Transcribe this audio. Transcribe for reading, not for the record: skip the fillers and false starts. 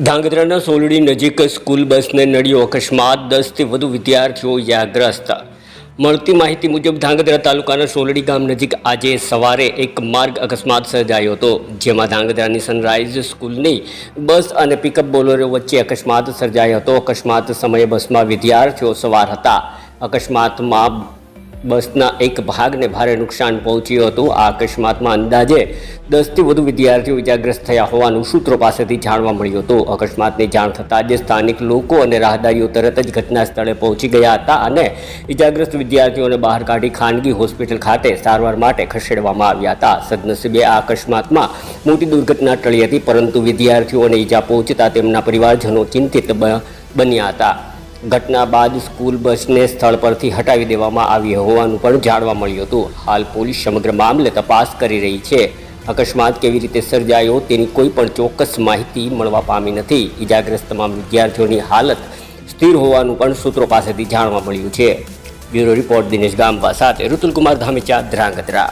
ધાંગધ્રાના સોલડી નજીક સ્કૂલ બસને નડ્યો અકસ્માત, 10થી વધુ વિદ્યાર્થીઓ ઈજાગ્રસ્ત. મળતી માહિતી મુજબ ધાંગધ્રા તાલુકાના સોલડી ગામ નજીક આજે સવારે એક માર્ગ અકસ્માત સર્જાયો હતો, જેમાં ધાંગધ્રાની સનરાઈઝ સ્કૂલની બસ અને પિકઅપ બોલેરો વચ્ચે અકસ્માત સર્જાયો હતો. અકસ્માત સમયે બસમાં વિદ્યાર્થીઓ સવાર હતા. અકસ્માતમાં બસના એક ભાગને ભારે નુકસાન પહોંચ્યું હતું. આ અકસ્માતમાં અંદાજે 10થી વધુ વિદ્યાર્થીઓ ઇજાગ્રસ્ત થયા હોવાનું સૂત્રો પાસેથી જાણવા મળ્યું હતું. અકસ્માતની જાણ થતાં જ સ્થાનિક લોકો અને રાહદારીઓ તરત જ ઘટના સ્થળે પહોંચી ગયા હતા અને ઇજાગ્રસ્ત વિદ્યાર્થીઓને બહાર કાઢી ખાનગી હોસ્પિટલ ખાતે સારવાર માટે ખસેડવામાં આવ્યા હતા. સદનસીબે આ અકસ્માતમાં મોટી દુર્ઘટના ટળી હતી, પરંતુ વિદ્યાર્થીઓને ઈજા પહોંચતા તેમના પરિવારજનો ચિંતિત બન્યા હતા. ઘટના બાદ સ્કૂલ બસને સ્થળ પરથી હટાવી દેવામાં આવી હોવાનું પણ જાણવા મળ્યું હતું. હાલ પોલીસ સમગ્ર મામલે તપાસ કરી રહી છે. અકસ્માત કેવી રીતે સર્જાયો તેની કોઈ પણ ચોક્કસ માહિતી મળવા પામી નથી. ઇજાગ્રસ્ત તમામ વિદ્યાર્થીઓની હાલત સ્થિર હોવાનું પણ સૂત્રો પાસેથી જાણવા મળ્યું છે. બ્યુરો રિપોર્ટ દિનેશ ગામવા સાથે ઋતુલકુમાર ધામેચા, ધ્રાંગધ્રા.